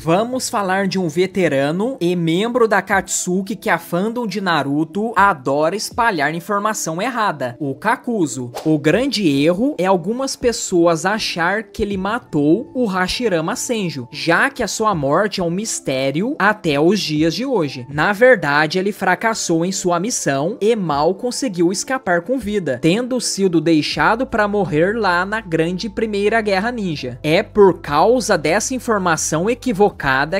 Vamos falar de um veterano e membro da Katsuki que a fandom de Naruto adora espalhar informação errada, o Kakuzu. O grande erro é algumas pessoas achar que ele matou o Hashirama Senju, já que a sua morte é um mistério até os dias de hoje. Na verdade, ele fracassou em sua missão e mal conseguiu escapar com vida, tendo sido deixado para morrer lá na grande Primeira Guerra Ninja. É por causa dessa informação equivocada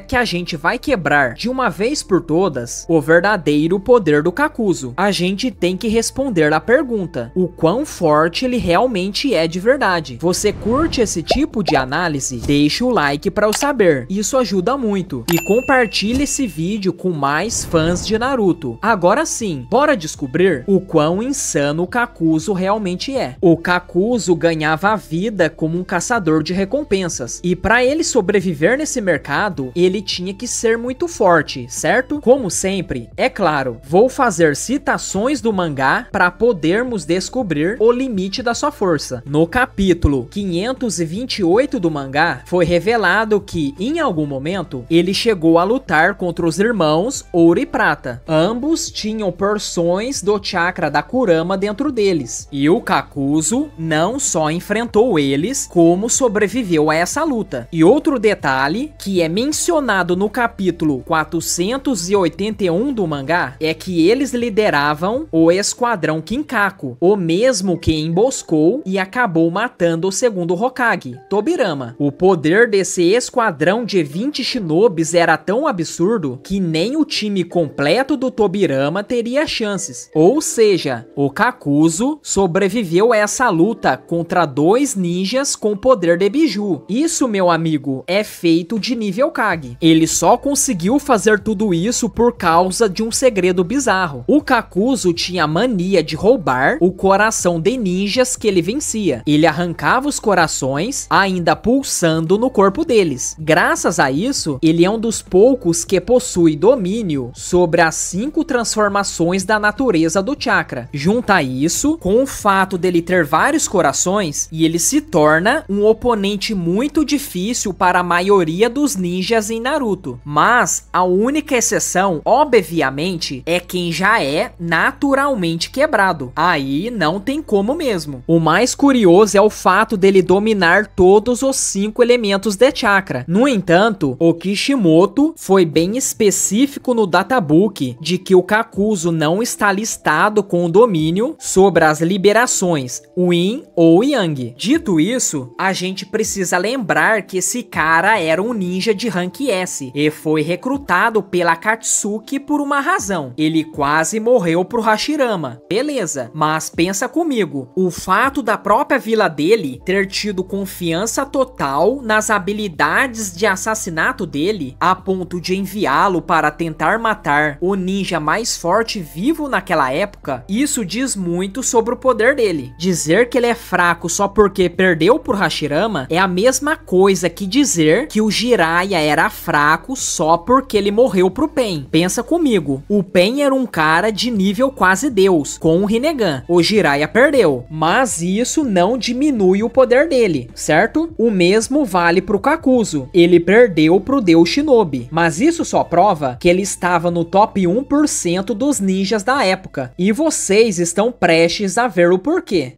que a gente vai quebrar de uma vez por todas o verdadeiro poder do Kakuzu. A gente tem que responder a pergunta: o quão forte ele realmente é de verdade? Você curte esse tipo de análise? Deixa o like para eu saber, isso ajuda muito. E compartilhe esse vídeo com mais fãs de Naruto. Agora sim, bora descobrir o quão insano o Kakuzu realmente é. O Kakuzu ganhava a vida como um caçador de recompensas, e para ele sobreviver nesse mercado, ele tinha que ser muito forte, certo? Como sempre, é claro, vou fazer citações do mangá para podermos descobrir o limite da sua força. No capítulo 528 do mangá, foi revelado que, em algum momento, ele chegou a lutar contra os irmãos Ouro e Prata. Ambos tinham porções do chakra da Kurama dentro deles, e o Kakuzu não só enfrentou eles, como sobreviveu a essa luta. E outro detalhe que é mencionado no capítulo 481 do mangá é que eles lideravam o Esquadrão Kinkaku, o mesmo que emboscou e acabou matando o segundo Hokage, Tobirama. O poder desse esquadrão de 20 shinobis era tão absurdo que nem o time completo do Tobirama teria chances. Ou seja, o Kakuzu sobreviveu a essa luta contra 2 ninjas com poder de Biju. Isso, meu amigo, é feito de nível Kage. Ele só conseguiu fazer tudo isso por causa de um segredo bizarro. O Kakuzu tinha mania de roubar o coração de ninjas que ele vencia. Ele arrancava os corações, ainda pulsando no corpo deles. Graças a isso, ele é um dos poucos que possui domínio sobre as 5 transformações da natureza do chakra. Junta isso com o fato dele ter vários corações, e ele se torna um oponente muito difícil para a maioria dos ninjas em Naruto. Mas a única exceção, obviamente, é quem já é naturalmente quebrado. Aí não tem como mesmo. O mais curioso é o fato dele dominar todos os 5 elementos de chakra. No entanto, o Kishimoto foi bem específico no databook de que o Kakuzu não está listado com o domínio sobre as liberações Yin ou Yang. Dito isso, a gente precisa lembrar que esse cara era um ninja de rank S e foi recrutado pela Katsuki por uma razão. Ele quase morreu pro Hashirama, beleza, mas pensa comigo, o fato da própria vila dele ter tido confiança total nas habilidades de assassinato dele, a ponto de enviá-lo para tentar matar o ninja mais forte vivo naquela época, isso diz muito sobre o poder dele. Dizer que ele é fraco só porque perdeu por Hashirama é a mesma coisa que dizer que o Jiraiya era fraco só porque ele morreu pro Pen. Pensa comigo, o Pen era um cara de nível quase Deus, com o Rinnegan. O Jiraiya perdeu, mas isso não diminui o poder dele, certo? O mesmo vale pro Kakuzu. Ele perdeu pro Deus Shinobi, mas isso só prova que ele estava no top 1% dos ninjas da época. E vocês estão prestes a ver o porquê.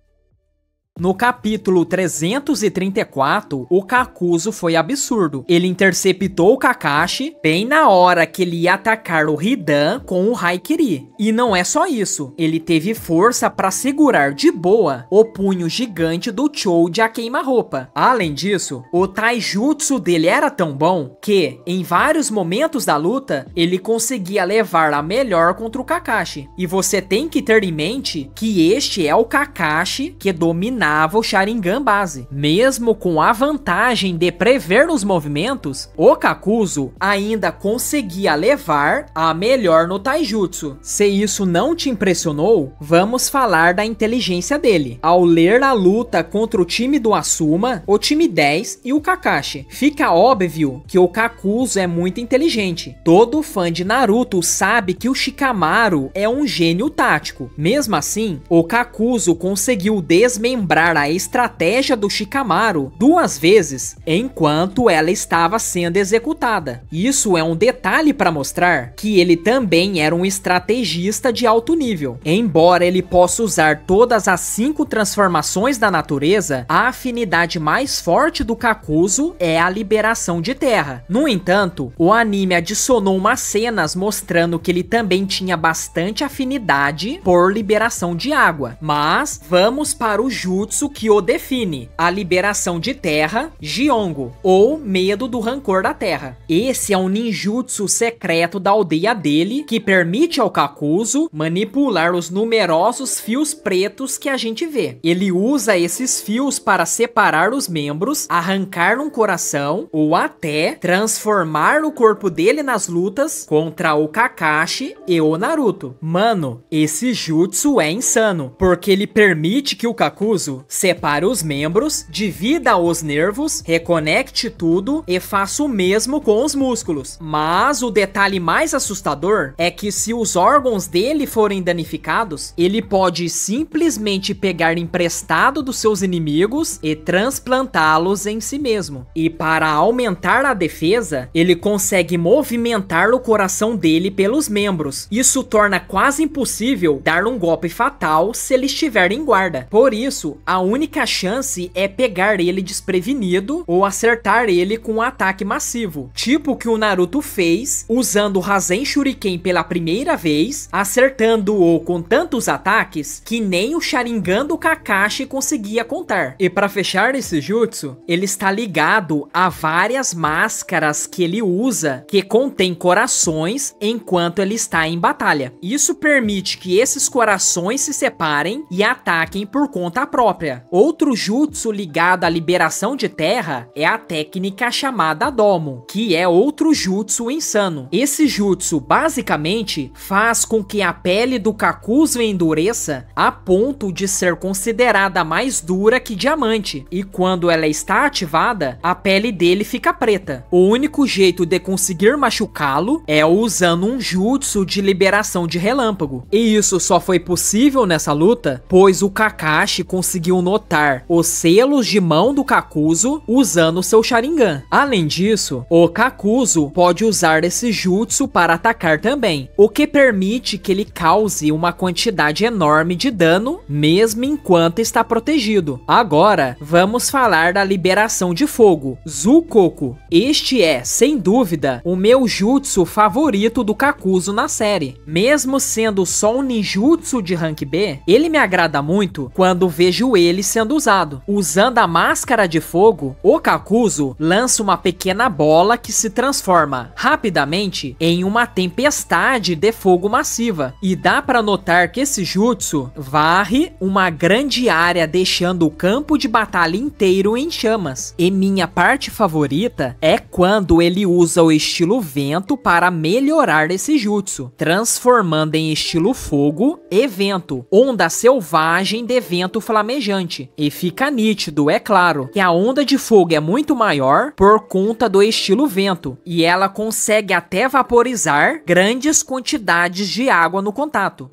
No capítulo 334, o Kakuzu foi absurdo. Ele interceptou o Kakashi bem na hora que ele ia atacar o Hidan com o Haikiri. E não é só isso, ele teve força para segurar de boa o punho gigante do Choji a queima-roupa. Além disso, o taijutsu dele era tão bom que, em vários momentos da luta, ele conseguia levar a melhor contra o Kakashi. E você tem que ter em mente que este é o Kakashi que dominava o Sharingan base. Mesmo com a vantagem de prever os movimentos, o Kakuzu ainda conseguia levar a melhor no taijutsu. Se isso não te impressionou, vamos falar da inteligência dele. Ao ler a luta contra o time do Asuma, o time 10 e o Kakashi, fica óbvio que o Kakuzu é muito inteligente. Todo fã de Naruto sabe que o Shikamaru é um gênio tático. Mesmo assim, o Kakuzu conseguiu desmembrar mostrar a estratégia do Shikamaru 2 vezes enquanto ela estava sendo executada. Isso é um detalhe para mostrar que ele também era um estrategista de alto nível. Embora ele possa usar todas as 5 transformações da natureza, a afinidade mais forte do Kakuzu é a liberação de terra. No entanto, o anime adicionou umas cenas mostrando que ele também tinha bastante afinidade por liberação de água. Mas vamos para o jutsu que o define, a liberação de terra, Giongo, ou medo do rancor da terra. Esse é um ninjutsu secreto da aldeia dele que permite ao Kakuzu manipular os numerosos fios pretos que a gente vê. Ele usa esses fios para separar os membros, arrancar um coração ou até transformar o corpo dele nas lutas contra o Kakashi e o Naruto. Mano, esse jutsu é insano, porque ele permite que o Kakuzu separe os membros, divida os nervos, reconecte tudo e faça o mesmo com os músculos. Mas o detalhe mais assustador é que se os órgãos dele forem danificados, ele pode simplesmente pegar emprestado dos seus inimigos e transplantá-los em si mesmo. E para aumentar a defesa, ele consegue movimentar o coração dele pelos membros. Isso torna quase impossível dar um golpe fatal se ele estiver em guarda. Por isso, a única chance é pegar ele desprevenido ou acertar ele com um ataque massivo, tipo o que o Naruto fez usando o Rasen Shuriken pela primeira vez, acertando-o com tantos ataques que nem o Sharingan do Kakashi conseguia contar. E para fechar esse jutsu, ele está ligado a várias máscaras que ele usa que contém corações enquanto ele está em batalha. Isso permite que esses corações se separem e ataquem por conta própria. Outro jutsu ligado à liberação de terra é a técnica chamada Domo, que é outro jutsu insano. Esse jutsu basicamente faz com que a pele do Kakuzu endureça a ponto de ser considerada mais dura que diamante, e quando ela está ativada, a pele dele fica preta. O único jeito de conseguir machucá-lo é usando um jutsu de liberação de relâmpago, e isso só foi possível nessa luta pois o Kakashi conseguiu notar os selos de mão do Kakuzu usando seu Sharingan. Além disso, o Kakuzu pode usar esse jutsu para atacar também, o que permite que ele cause uma quantidade enorme de dano mesmo enquanto está protegido. Agora, vamos falar da liberação de fogo, Zukoku. Este é, sem dúvida, o meu jutsu favorito do Kakuzu na série. Mesmo sendo só um ninjutsu de rank B, ele me agrada muito quando vejo ele sendo usado. Usando a máscara de fogo, o Kakuzu lança uma pequena bola que se transforma rapidamente em uma tempestade de fogo massiva. E dá para notar que esse jutsu varre uma grande área, deixando o campo de batalha inteiro em chamas. E minha parte favorita é quando ele usa o estilo vento para melhorar esse jutsu, transformando em estilo fogo e vento, onda selvagem de vento flamejante. E fica nítido, é claro, que a onda de fogo é muito maior por conta do estilo vento, e ela consegue até vaporizar grandes quantidades de água no contato.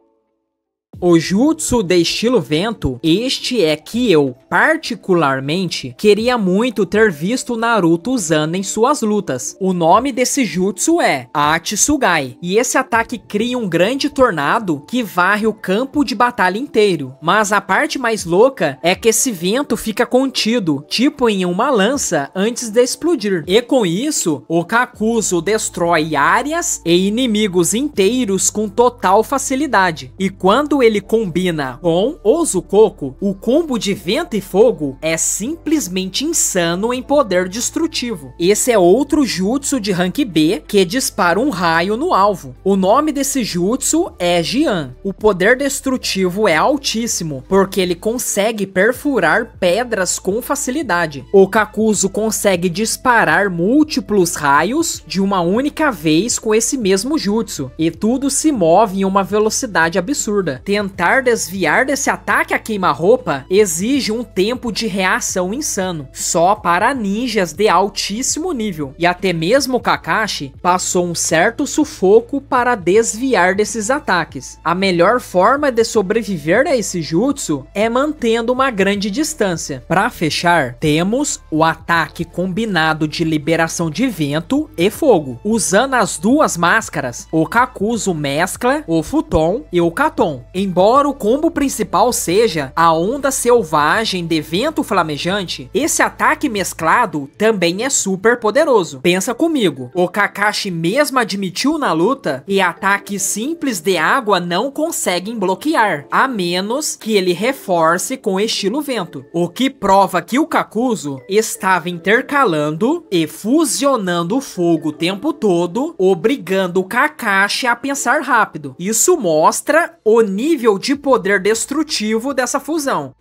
O jutsu de estilo vento, este é que eu, particularmente, queria muito ter visto Naruto usando em suas lutas. O nome desse jutsu é Atsugai, e esse ataque cria um grande tornado que varre o campo de batalha inteiro. Mas a parte mais louca é que esse vento fica contido, tipo em uma lança, antes de explodir. E com isso, o Kakuzu destrói áreas e inimigos inteiros com total facilidade. E quando ele combina com o Zukoku, o combo de vento e fogo é simplesmente insano em poder destrutivo. Esse é outro jutsu de rank B que dispara um raio no alvo. O nome desse jutsu é Jian. O poder destrutivo é altíssimo, porque ele consegue perfurar pedras com facilidade. O Kakuzu consegue disparar múltiplos raios de uma única vez com esse mesmo jutsu, e tudo se move em uma velocidade absurda, tendo tentar desviar desse ataque a queima-roupa exige um tempo de reação insano, só para ninjas de altíssimo nível. E até mesmo Kakashi passou um certo sufoco para desviar desses ataques. A melhor forma de sobreviver a esse jutsu é mantendo uma grande distância. Para fechar, temos o ataque combinado de liberação de vento e fogo. Usando as duas máscaras, o Kakuzu mescla o Futon e o Katon. Embora o combo principal seja a onda selvagem de vento flamejante, esse ataque mesclado também é super poderoso. Pensa comigo, o Kakashi mesmo admitiu na luta e ataques simples de água não conseguem bloquear, a menos que ele reforce com estilo vento, o que prova que o Kakuzu estava intercalando e fusionando o fogo o tempo todo, obrigando o Kakashi a pensar rápido. Isso mostra o nível de poder destrutivo dessa fusão.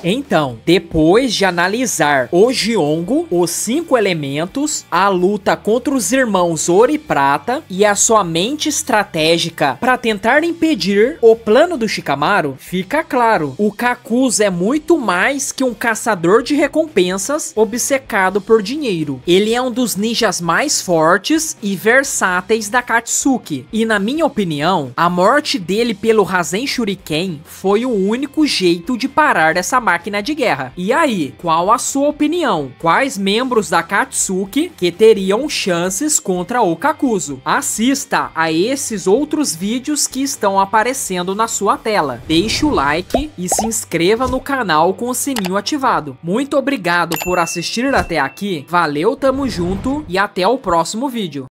Então, depois de analisar o Gihongo, os 5 elementos, a luta contra os irmãos Ouro e Prata e a sua mente estratégica para tentar impedir o plano do Shikamaru, fica claro, o Kakuzu é muito mais que um caçador de recompensas obcecado por dinheiro. Ele é um dos ninjas mais fortes e versáteis da Akatsuki, e na minha opinião, a morte dele pelo Rasen Shuriken foi o único jeito de parar essa máquina de guerra. E aí, qual a sua opinião? Quais membros da Akatsuki que teriam chances contra o Kakuzu? Assista a esses outros vídeos que estão aparecendo na sua tela. Deixe o like e se inscreva no canal com o sininho ativado. Muito obrigado por assistir até aqui, valeu, tamo junto e até o próximo vídeo.